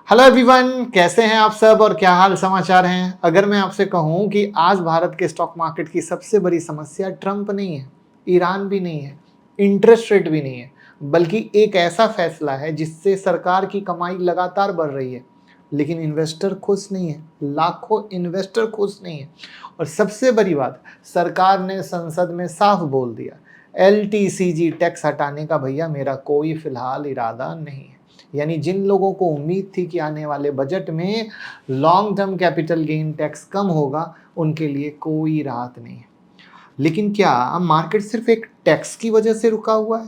Hello everyone, कैसे हैं आप सब और क्या हाल समाचार हैं। अगर मैं आपसे कहूं कि आज भारत के स्टॉक मार्केट की सबसे बड़ी समस्या ट्रंप नहीं है, ईरान भी नहीं है, इंटरेस्ट रेट भी नहीं है, बल्कि एक ऐसा फैसला है जिससे सरकार की कमाई लगातार बढ़ रही है, लेकिन इन्वेस्टर खुश नहीं है। लाखों इन्वेस्टर खुश नहीं है। और सबसे बड़ी बात, सरकार ने संसद में साफ बोल दिया, LTCG टैक्स हटाने का भैया मेरा कोई फिलहाल इरादा नहीं है। यानी जिन लोगों को उम्मीद थी कि आने वाले बजट में long term capital gain tax कम होगा, उनके लिए कोई राहत नहीं है। लेकिन क्या मार्केट सिर्फ एक टैक्स की वजह से रुका हुआ है,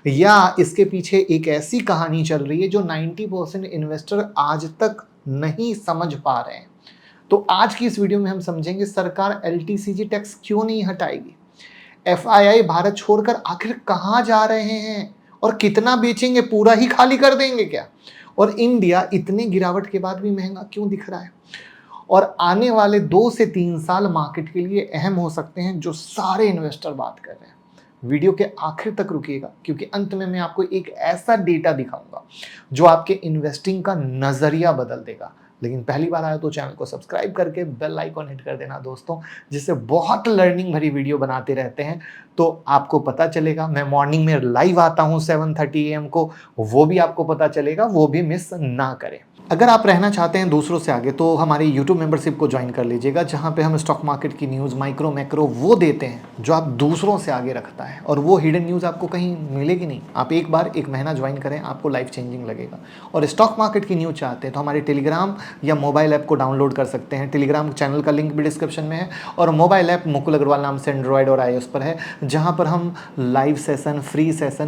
या इसके पीछे एक ऐसी कहानी चल रही है जो 90% इन्वेस्टर आज तक नहीं समझ पा रहे हैं। तो आज की इस वीडियो में हम समझेंगे सरकार LTCG टैक्स क्यों नहीं हटाएगी, FII भारत छोड़कर आखिर कहां जा रहे हैं और कितना बेचेंगे, पूरा ही खाली कर देंगे क्या, और इंडिया इतने गिरावट के बाद भी महंगा क्यों दिख रहा है, और आने वाले 2 से 3 साल मार्केट के लिए अहम हो सकते हैं जो सारे इन्वेस्टर बात कर रहे हैं। वीडियो के आखिर तक रुकिएगा क्योंकि अंत में मैं आपको एक ऐसा डेटा दिखाऊंगा जो आपके इन्वेस्टिंग का नजरिया बदल देगा। लेकिन पहली बार आया तो चैनल को सब्सक्राइब करके बेल आइकॉन हिट कर देना दोस्तों, जिससे बहुत लर्निंग भरी वीडियो बनाते रहते हैं तो आपको पता चलेगा। मैं मॉर्निंग में लाइव आता हूं 7:30 AM को, वो भी आपको पता चलेगा, वो भी मिस ना करें। अगर आप रहना चाहते हैं दूसरों से आगे तो हमारी YouTube मेंबरशिप को ज्वाइन कर लीजिएगा, जहां पे हम स्टॉक मार्केट की न्यूज़ माइक्रो मैक्रो वो देते हैं जो आप दूसरों से आगे रखता है, और वो हिडन न्यूज़ आपको कहीं मिलेगी नहीं। आप एक बार 1 महीना ज्वाइन करें, आपको लाइफ चेंजिंग लगेगा। और स्टॉक मार्केट की न्यूज़ चाहते हैं तो हमारे टेलीग्राम या मोबाइल ऐप को डाउनलोड कर सकते हैं। टेलीग्राम चैनल का लिंक भी डिस्क्रिप्शन में है, और मोबाइल ऐप मुकुल अग्रवाल नाम से एंड्रॉयड और iOS पर है, जहाँ पर हम live session,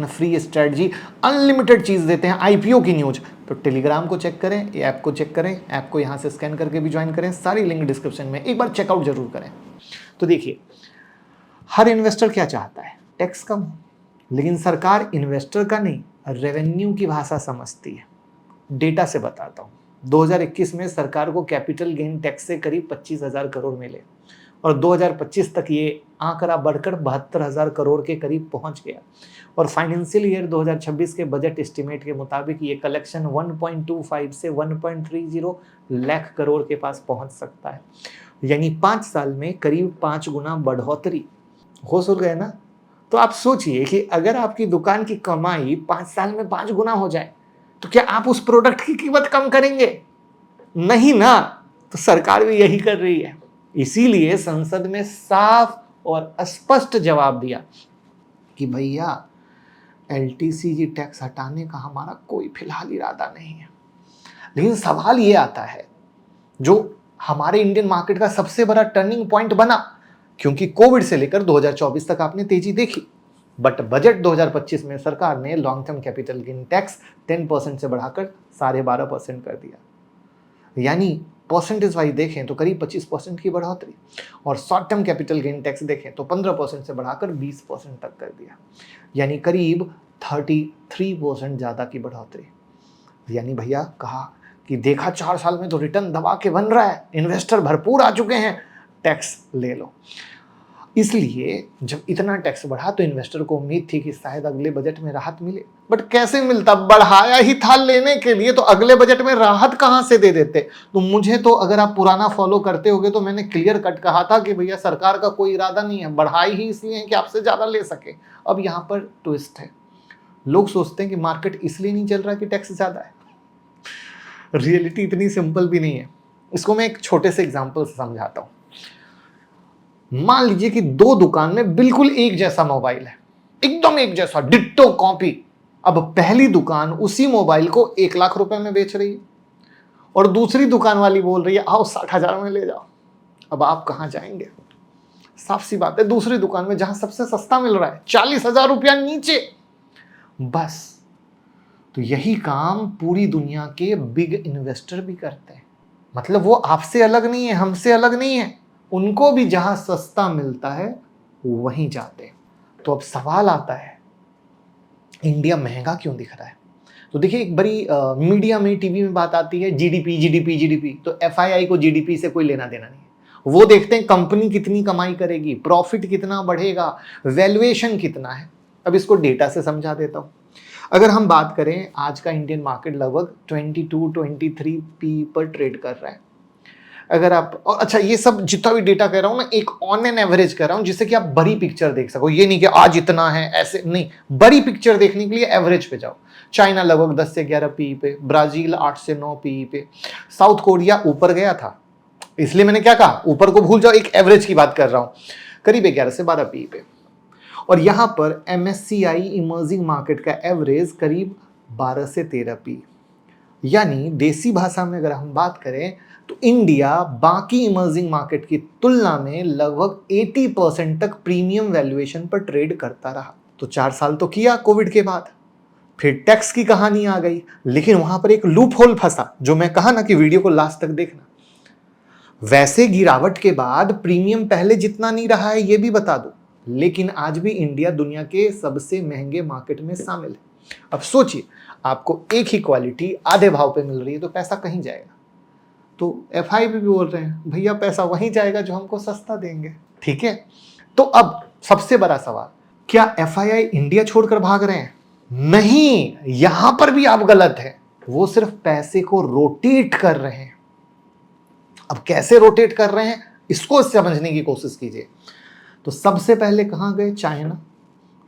free strategy, unlimited चीज़ देते हैं, IPO की न्यूज़। तो टेलीग्राम को चेक करें, ऐप को चेक करें, ऐप को यहाँ से स्कैन करके भी ज्वाइन करें, सारी लिंक डिस्क्रिप्शन में, एक बार चेकआउट जरूर करें। तो देखिए, हर इन्वेस्टर क्या चाहता है, टैक्स कम हो, लेकिन सरकार इन्वेस्टर का नहीं, रेवेन्यू की भाषा समझती है। डेटा से बताता हूँ, 2021 में सरकार को कैपिटल गेन टैक्स से करीब 25,000 करोड़ मिले, और 2025 तक ये आंकड़ा बढ़कर 72,000 करोड़ के करीब पहुंच गया। और फाइनेंशियल ईयर 2026 के बजट एस्टिमेट के मुताबिक ये कलेक्शन 1.25 से 1.30 लाख करोड़ के पास पहुंच सकता है। यानी 5 साल में करीब 5 गुना बढ़ोतरी। होश उड़ गए ना? तो आप सोचिए कि अगर आपकी दुकान की कमाई 5 साल में 5 गुना हो जाए तो क्या आप उस प्रोडक्ट की कीमत कम करेंगे? नहीं ना। तो सरकार भी यही कर रही है। इसीलिए संसद में साफ और स्पष्ट जवाब दिया कि भैया LTCG टैक्स हटाने का हमारा कोई फिलहाल इरादा नहीं है। लेकिन सवाल ये आता है, जो हमारे इंडियन मार्केट का सबसे बड़ा टर्निंग पॉइंट बना, क्योंकि कोविड से लेकर 2024 तक आपने तेजी देखी, बट बजट 2025 में सरकार ने long term capital gain tax 10% से बढ़ाकर 12.5% कर दिया। यानी परसेंटेज वाइज देखें तो करीब 25% की बढ़ोतरी, और short term capital gain tax देखें तो 15% से बढ़ाकर 20% तक कर दिया। यानी करीब 33% ज़्यादा की बढ़ोतरी। यानी भैया कहा कि देखा 4 साल में तो रिटर्न दबा के बन रहा है, इन्वेस्टर भरपूर आ चुके हैं, टैक्स ले लो। इसलिए जब इतना टैक्स बढ़ा तो इन्वेस्टर को उम्मीद थी कि शायद अगले बजट में राहत मिले, बट कैसे मिलता, बढ़ाया ही था लेने के लिए, तो अगले बजट में राहत कहां से दे देते। तो मुझे तो, अगर आप पुराना फॉलो करते होगे तो मैंने क्लियर कट कहा था कि भैया सरकार का कोई इरादा नहीं है, बढ़ाई ही इसलिए है कि आपसे ज्यादा ले सके। अब यहां पर ट्विस्ट है, लोग सोचते हैं कि मार्केट इसलिए नहीं चल रहा कि टैक्स ज्यादा है। रियलिटी इतनी सिंपल भी नहीं है। इसको मैं एक छोटे से एग्जाम्पल से समझाता हूं। मान लीजिए कि 2 दुकान में बिल्कुल एक जैसा मोबाइल है, एकदम एक जैसा, डिट्टो कॉपी। अब पहली दुकान उसी मोबाइल को 1 लाख रुपए में बेच रही है, और दूसरी दुकान वाली बोल रही है आओ 60,000 में ले जाओ। अब आप कहां जाएंगे? साफ सी बात है, दूसरी दुकान में जहां सबसे सस्ता मिल रहा है, 40,000 रुपया नीचे। बस, तो यही काम पूरी दुनिया के बिग इन्वेस्टर भी करते हैं। मतलब वो आपसे अलग नहीं है, हमसे अलग नहीं है, उनको भी जहां सस्ता मिलता है वहीं जाते हैं। तो अब सवाल आता है, इंडिया महंगा क्यों दिख रहा है? तो देखिए, एक बड़ी मीडिया में, टीवी में बात आती है जीडीपी। तो FII को जीडीपी से कोई लेना देना नहीं है। वो देखते हैं कंपनी कितनी कमाई करेगी, प्रॉफिट कितना बढ़ेगा, वैल्यूएशन कितना है। अब इसको डेटा से समझा देता हूं। अगर हम बात करें, आज का इंडियन मार्केट लगभग 22-23 पी पर ट्रेड कर रहा है। अगर आप, और अच्छा ये सब जितना भी डेटा कह रहा हूं ना, एक ऑन एन एवरेज कर रहा हूं जिससे कि आप बड़ी पिक्चर देख सको। ये नहीं कि आज इतना है, ऐसे नहीं, बड़ी पिक्चर देखने के लिए एवरेज पे जाओ। चाइना लगभग 10 से 11 पी पे, ब्राजील 8 से 9 पी पे, साउथ कोरिया ऊपर गया था, इसलिए मैंने क्या कहा, ऊपर को भूल जाओ, एक एवरेज की बात कर रहा हूं, करीब 11 से 12 पी पे। और यहां पर MSCI इमर्जिंग मार्केट का एवरेज करीब 12 से 13 पी। यानी देसी भाषा में अगर हम बात करें तो इंडिया बाकी इमर्जिंग मार्केट की तुलना में लगभग 80% तक प्रीमियम वैल्यूएशन पर ट्रेड करता रहा। तो 4 साल तो किया कोविड के बाद, फिर टैक्स की कहानी आ गई, लेकिन वहां पर एक लूप होल फंसा, जो मैं कहा ना कि वीडियो को लास्ट तक देखना। वैसे गिरावट के बाद प्रीमियम पहले जितना नहीं रहा है ये भी बता दो, लेकिन आज भी इंडिया दुनिया के सबसे महंगे मार्केट में शामिल है। अब सोचिए, आपको एक ही क्वालिटी आधे भाव पे मिल रही है तो पैसा कहीं जाएगा। तो FI भी बोल रहे हैं भैया पैसा वहीं जाएगा जो हमको सस्ता देंगे। ठीक है, तो अब सबसे बड़ा सवाल, क्या FII इंडिया छोड़कर भाग रहे हैं? नहीं, यहां पर भी आप गलत हैं। वो सिर्फ पैसे को रोटेट कर रहे हैं। अब कैसे रोटेट कर रहे हैं इसको समझने की कोशिश कीजिए। तो सबसे पहले कहां गए? चाइना,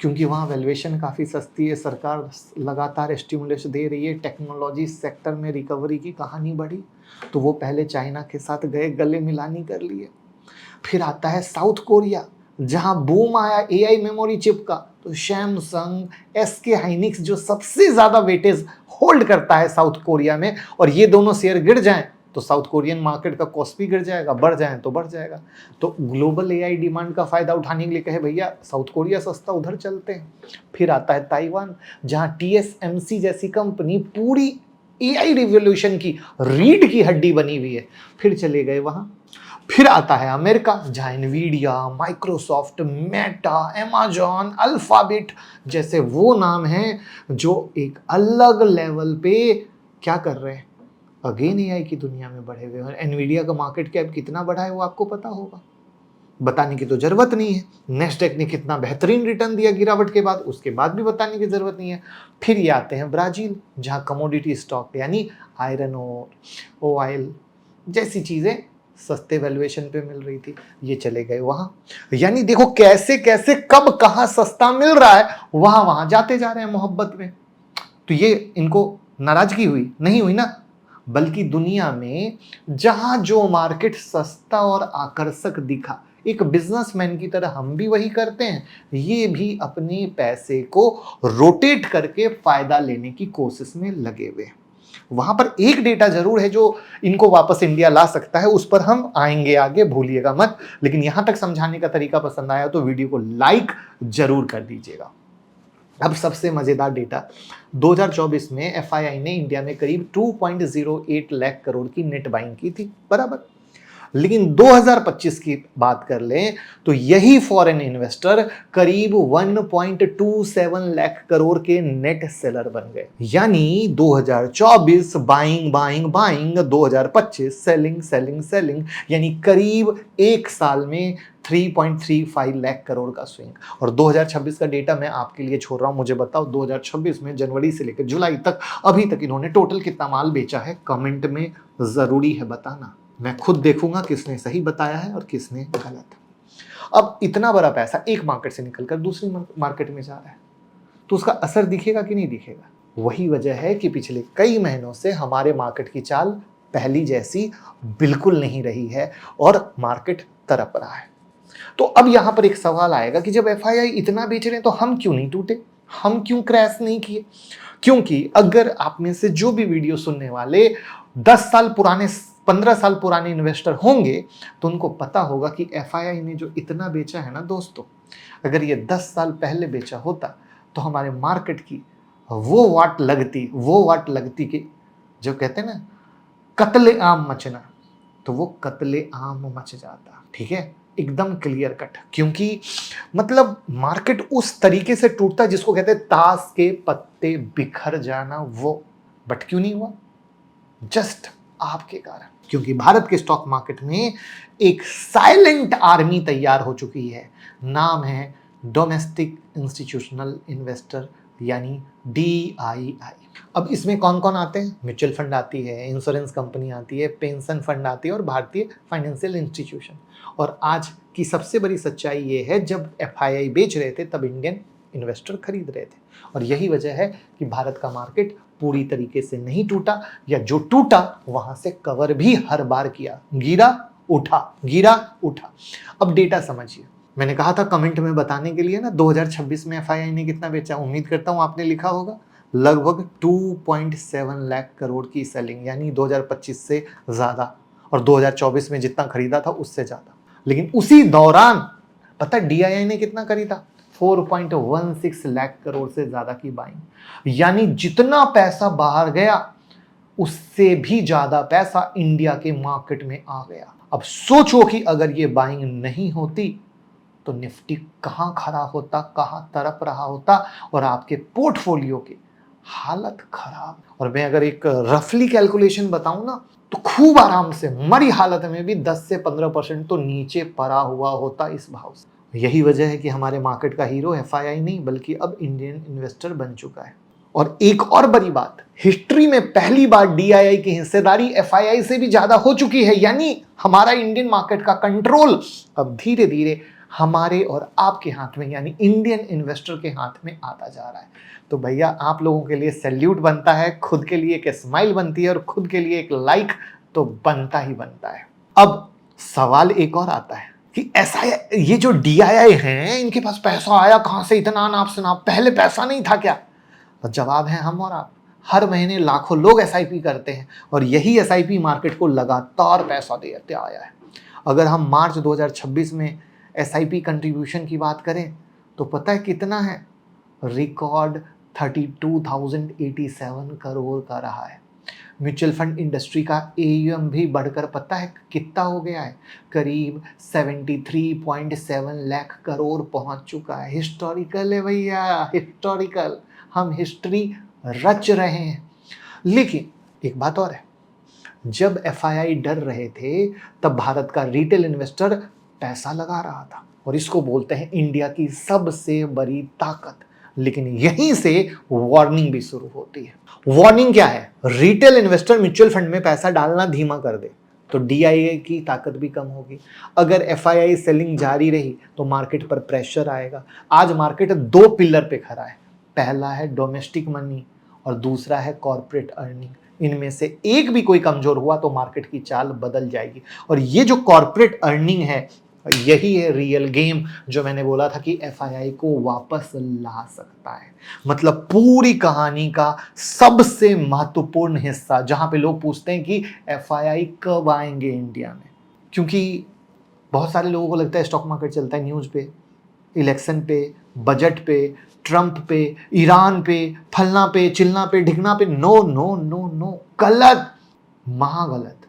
क्योंकि वहाँ वैल्यूएशन काफ़ी सस्ती है, सरकार लगातार स्टिमुलेशन दे रही है, टेक्नोलॉजी सेक्टर में रिकवरी की कहानी बढ़ी, तो वो पहले चाइना के साथ गए, गले मिलानी कर लिए। फिर आता है साउथ कोरिया, जहाँ बूम आया AI मेमोरी चिप का, तो सैमसंग, SK हाइनिक्स जो सबसे ज़्यादा वेटेज होल्ड करता है साउथ कोरिया में, और ये दोनों शेयर गिर जाएं तो साउथ कोरियन मार्केट का कॉस्ट भी गिर जाएगा, बढ़ जाए तो बढ़ जाएगा। तो ग्लोबल AI डिमांड का फायदा उठाने के लिए कहे भैया साउथ कोरिया सस्ता, उधर चलते हैं। फिर आता है ताइवान, जहां TSMC जैसी कंपनी पूरी AI रिवॉल्यूशन की रीढ़ की हड्डी बनी हुई है, फिर चले गए वहां। फिर आता है अमेरिका, जहां Nvidia, Microsoft, Meta, Amazon, alphabet जैसे वो नाम हैं जो एक अलग लेवल पे क्या कर रहे हैं, अगेन AI की दुनिया में बढ़े हुए हैं। एनवीडिया का मार्केट कैप कितना बढ़ा है वो आपको पता होगा, बताने की तो जरूरत नहीं है। नेस्डेक ने कितना बेहतरीन रिटर्न दिया गिरावट के बाद, उसके बाद भी बताने की जरूरत नहीं है। फिर ये आते हैं ब्राजील, जहां कमोडिटी स्टॉक यानी आयरन ओर, ऑयल जैसी चीजें सस्ते वैल्यूएशन पे मिल रही थी, ये चले गए वहां। यानी देखो कैसे कैसे कब कहां सस्ता मिल रहा है वहां वहां जाते जा रहे हैं मोहब्बत में। तो ये इनको नाराजगी हुई? नहीं हुई ना, बल्कि दुनिया में जहां जो मार्केट सस्ता और आकर्षक दिखा, एक बिजनेसमैन की तरह हम भी वही करते हैं। ये भी अपने पैसे को रोटेट करके फायदा लेने की कोशिश में लगे हुए हैं। वहां पर एक डेटा जरूर है जो इनको वापस इंडिया ला सकता है, उस पर हम आएंगे आगे, भूलिएगा मत। लेकिन यहां तक समझाने का तरीका पसंद आया तो वीडियो को लाइक जरूर कर दीजिएगा। अब सबसे मजेदार डेटा, 2024 में FII ने इंडिया में करीब 2.08 लाख करोड़ की नेट बाइंग की थी, बराबर। लेकिन 2025 की बात कर लें तो यही फॉरेन इन्वेस्टर करीब 1.27 लाख करोड़ के नेट सेलर बन गए। यानी 2024 buying buying buying, 2025 selling selling selling, यानी करीब एक साल में 3.35 लाख करोड़ का स्विंग। और 2026 का डेटा मैं आपके लिए छोड़ रहा हूं, मुझे बताओ 2026 में जनवरी से लेकर जुलाई तक अभी तक इन्होंने टोटल कितना माल बेचा है? कमेंट में जरूरी है बताना, मैं खुद देखूंगा किसने सही बताया है और किसने गलत। अब इतना बड़ा पैसा एक मार्केट से निकलकर दूसरी मार्केट में जा रहा है, तो उसका असर दिखेगा कि नहीं दिखेगा? वही वजह है कि पिछले कई महीनों से हमारे मार्केट की चाल पहली जैसी बिल्कुल नहीं रही है और मार्केट तड़प रहा है। तो अब यहां पर एक सवाल आएगा कि जब FII इतना बेच रहे हैं तो हम क्यों नहीं टूटे, हम क्यों क्रैश नहीं किए? क्योंकि अगर आप में से जो भी वीडियो सुनने वाले 10 साल पुराने, 15 साल पुराने इन्वेस्टर होंगे तो उनको पता होगा कि FII ने जो इतना बेचा है ना दोस्तों, अगर ये 10 साल पहले बेचा होता तो हमारे मार्केट की वो वाट लगती कि जो कहते हैं ना कत्ले आम मचना, तो वो कत्ले आम मच जाता। ठीक है, एकदम क्लियर कट। क्योंकि मतलब मार्केट उस तरीके से टूटता जिसको कहते हैं ताश के पत्ते बिखर जाना, वो बट क्यों नहीं हुआ? जस्ट आपके कारण। क्योंकि भारत के स्टॉक मार्केट में एक साइलेंट आर्मी तैयार हो चुकी है, नाम है डोमेस्टिक इंस्टीट्यूशनल इन्वेस्टर यानी DII। अब इसमें कौन कौन आते हैं? म्यूचुअल फंड आती है, इंश्योरेंस कंपनी आती है, पेंशन फंड आती है और भारतीय फाइनेंशियल इंस्टीट्यूशन। और आज की सबसे बड़ी सच्चाई ये है, जब FII बेच रहे थे तब इंडियन इन्वेस्टर खरीद रहे थे। और यही वजह है कि भारत का मार्केट पूरी तरीके से नहीं टूटा, या जो टूटा वहां से कवर भी हर बार किया, गिरा उठा, गिरा उठा। अब डेटा समझिए, मैंने कहा था कमेंट में बताने के लिए ना, 2026 में FII ने कितना बेचा, उम्मीद करता हूं आपने लिखा होगा, लगभग 2.7 लाख करोड़ की सेलिंग, यानी 2025 से ज्यादा, और 2024 में जितना खरीदा था उससे ज्यादा। लेकिन उसी दौरान पता DII ने कितना खरीदा? 4.16 लाख करोड़ से ज्यादा की बाइंग, यानी जितना पैसा बाहर गया उससे भी ज्यादा पैसा इंडिया के मार्केट में आ गया। अब सोचो कि अगर ये बाइंग नहीं होती तो निफ्टी कहां खड़ा होता, कहां तरफ रहा होता, और आपके पोर्टफोलियो की हालत खराब। और मैं अगर एक रफली कैलकुलेशन बताऊं ना, तो खूब आराम से मरी हालत में भी 10 से 15% तो नीचे पड़ा हुआ होता इस भाव से। यही वजह है कि हमारे मार्केट का हीरो FII नहीं बल्कि अब इंडियन इन्वेस्टर बन चुका है। और एक और बड़ी बात, हिस्ट्री में पहली बार DII की हिस्सेदारी FII से भी ज्यादा हो चुकी है, यानी हमारा इंडियन मार्केट का कंट्रोल अब धीरे धीरे हमारे और आपके हाथ में, यानी इंडियन इन्वेस्टर के हाथ में आता जा रहा है। तो भैया आप लोगों के लिए सैल्यूट बनता है, खुद के लिए एक स्माइल बनती है और खुद के लिए एक लाइक तो बनता ही बनता है। अब सवाल एक और आता है कि ऐसा ये जो DII हैं, इनके पास पैसा आया कहां से इतना, नाप शनाप, पहले पैसा नहीं था क्या? तो जवाब है हम और आप। हर महीने लाखों लोग SIP करते हैं और यही SIP मार्केट को लगातार पैसा देते आया है। अगर हम मार्च 2026 में SIP कंट्रीब्यूशन की बात करें तो पता है कितना है? रिकॉर्ड 32,087 करोड़ का रहा है। म्यूचुअल फंड इंडस्ट्री का AUM भी बढ़कर पता है कितना हो गया है? करीब 73.7 लाख करोड़ पहुंच चुका है। हिस्टोरिकल है भैया, हिस्टोरिकल। हम हिस्ट्री रच रहे हैं। लेकिन एक बात और है, जब FII डर रहे थे तब भारत का रिटेल इन्वेस्टर पैसा लगा रहा था, और इसको बोलते हैं इंडिया की सबसे बड़ी ताकत। लेकिन यहीं से वार्निंग भी शुरू होती है। वार्निंग क्या है? रिटेल इन्वेस्टर म्यूचुअल फंड में पैसा डालना धीमा कर दे तो DII की ताकत भी कम होगी। अगर FII सेलिंग जारी रही तो मार्केट पर प्रेशर आएगा। आज मार्केट 2 पिलर पे खड़ा है, पहला है डोमेस्टिक मनी और दूसरा है कॉर्पोरेट अर्निंग। इनमें से एक भी कोई कमजोर हुआ तो मार्केट की चाल बदल जाएगी। और ये जो कॉर्पोरेट अर्निंग है, यही है रियल गेम जो मैंने बोला था कि FII को वापस ला सकता है। मतलब पूरी कहानी का सबसे महत्वपूर्ण हिस्सा, जहां पे लोग पूछते हैं कि FII कब आएंगे इंडिया में, क्योंकि बहुत सारे लोगों को लगता है स्टॉक मार्केट चलता है न्यूज पे, इलेक्शन पे, बजट पे, ट्रंप पे, ईरान पे, फलना पे, चिलना पे, ढिकना पे। नो नो नो नो, गलत, महागलत।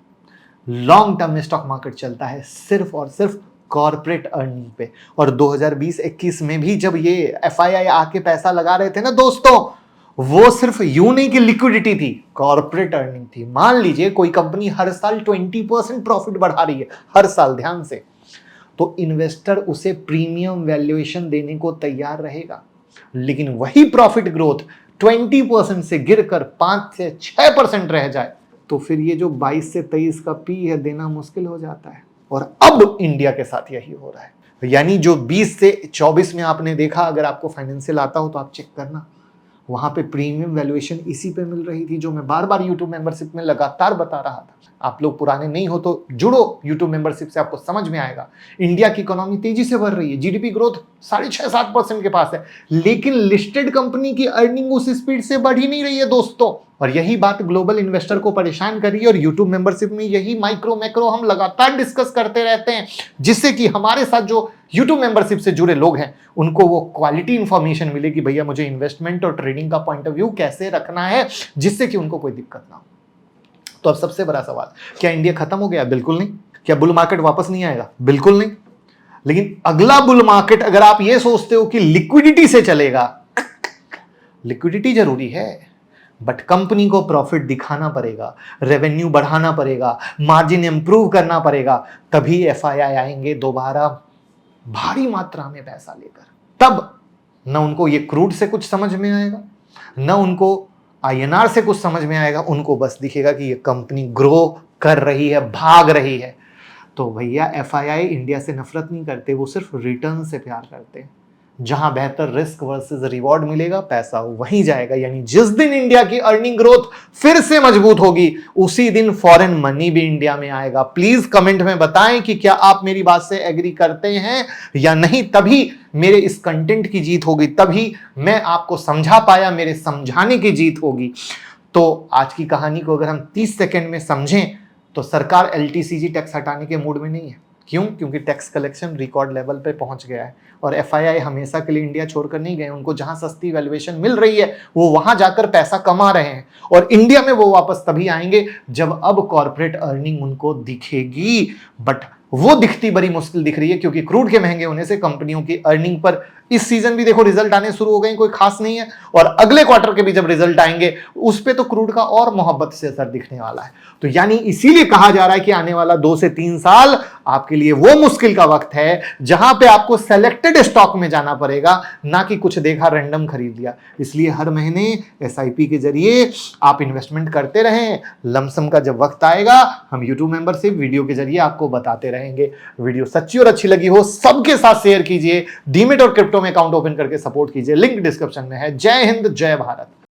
लॉन्ग टर्म में स्टॉक मार्केट चलता है सिर्फ और सिर्फ कॉर्पोरेट अर्निंग पे। और 2020-21 में भी जब ये FII आके पैसा लगा रहे थे ना दोस्तों, वो सिर्फ यूं नहीं कि लिक्विडिटी थी, कॉर्पोरेट अर्निंग थी। मान लीजिए कोई कंपनी हर साल 20% प्रॉफिट बढ़ा रही है, हर साल, ध्यान से, तो इन्वेस्टर उसे प्रीमियम वैल्यूएशन देने को तैयार रहेगा। लेकिन वही प्रॉफिट ग्रोथ 20% से गिरकर 5 से 6% रह जाए तो फिर ये जो 22 से 23 का P है देना मुश्किल हो जाता है। और अब इंडिया के साथ यही हो रहा है। यानी जो 20 से 24 में आपने देखा, अगर आपको फाइनेंशियल आता हो तो आप चेक करना, वहां पे प्रीमियम वैल्यूएशन इसी पे मिल रही थी जो मैं बार बार यूट्यूब मेंबरशिप में लगातार बता रहा था। आप लोग पुराने नहीं हो तो जुड़ो यूट्यूब मेंबरशिप से, आपको समझ में आएगा। इंडिया की इकोनॉमी तेजी से बढ़ रही है, GDP ग्रोथ 6.5-7% के पास है, लेकिन लिस्टेड कंपनी की अर्निंग उस स्पीड से बढ़ ही नहीं रही है दोस्तों। और यही बात ग्लोबल इन्वेस्टर को परेशान कर रही है। और यूट्यूब मेंबरशिप में यही माइक्रो मैक्रो हम लगातार डिस्कस करते रहते हैं, जिससे कि हमारे साथ जो यूट्यूब मेंबरशिप से जुड़े लोग हैं उनको वो क्वालिटी इंफॉर्मेशन मिले कि भैया मुझे इन्वेस्टमेंट और ट्रेडिंग का पॉइंट ऑफ व्यू कैसे रखना है, जिससे कि उनको कोई दिक्कत ना हो। तो अब सबसे बड़ा सवाल, क्या इंडिया खत्म हो गया? बिल्कुल नहीं। क्या बुल मार्केट वापस नहीं आएगा? बिल्कुल नहीं। लेकिन अगला बुल मार्केट अगर आप ये सोचते हो कि लिक्विडिटी से चलेगा, लिक्विडिटी जरूरी है, बट कंपनी को प्रॉफिट दिखाना पड़ेगा, रेवेन्यू बढ़ाना पड़ेगा, मार्जिन इंप्रूव करना पड़ेगा, तभी FII आएंगे दोबारा भारी मात्रा में पैसा लेकर। तब न उनको ये क्रूड से कुछ समझ में आएगा, न उनको आईएनआर से कुछ समझ में आएगा। उनको बस दिखेगा कि ये कंपनी ग्रो कर रही है, भाग रही है। तो भैया एफआईआई इंडिया से नफरत नहीं करते, वो सिर्फ रिटर्न से प्यार करते हैं। जहां बेहतर रिस्क वर्सेस रिवॉर्ड मिलेगा, पैसा वहीं जाएगा। यानी जिस दिन इंडिया की अर्निंग ग्रोथ फिर से मजबूत होगी, उसी दिन फॉरेन मनी भी इंडिया में आएगा। प्लीज कमेंट में बताएं कि क्या आप मेरी बात से एग्री करते हैं या नहीं। तभी मेरे इस कंटेंट की जीत होगी, तभी मैं आपको समझा पाया, मेरे समझाने की जीत होगी। तो आज की कहानी को अगर हम 30 सेकंड में समझें तो सरकार एलटीसीजी टैक्स हटाने के मूड में नहीं है। क्यों? क्योंकि टैक्स कलेक्शन रिकॉर्ड लेवल पे पहुंच गया है और एफआईआई हमेशा के लिए इंडिया छोड़कर नहीं गए। उनको जहां सस्ती वैल्यूएशन मिल रही है वो वहां जाकर पैसा कमा रहे हैं और इंडिया में वो वापस तभी आएंगे जब अब कॉर्पोरेट अर्निंग उनको दिखेगी। बट वो दिखती बड़ी मुश्किल दिख रही है क्योंकि क्रूड के महंगे होने से कंपनियों की अर्निंग पर इस सीजन भी देखो रिजल्ट आने शुरू हो गए, कोई खास नहीं है। और अगले क्वार्टर के भी जब रिजल्ट आएंगे उस पे तो क्रूड का और मोहब्बत से असर दिखने वाला है। तो यानी इसीलिए कहा जा रहा है कि आने वाला 2 से 3 साल आपके लिए वो मुश्किल का वक्त है जहां पे आपको सेलेक्टेड स्टॉक में जाना पड़ेगा, ना कि कुछ देखा रैंडम खरीद लिया। इसलिए हर महीने एसआईपी के जरिए आप इन्वेस्टमेंट करते रहें। लमसम का जब वक्त आएगा हम यूट्यूब मेंबरशिप वीडियो के जरिए आपको बताते रहेंगे। वीडियो सच्ची और अच्छी लगी हो सबके साथ शेयर कीजिए, डीमेट और क्रिप्टो में अकाउंट ओपन करके सपोर्ट कीजिए। लिंक डिस्क्रिप्शन में है। जय हिंद, जय भारत।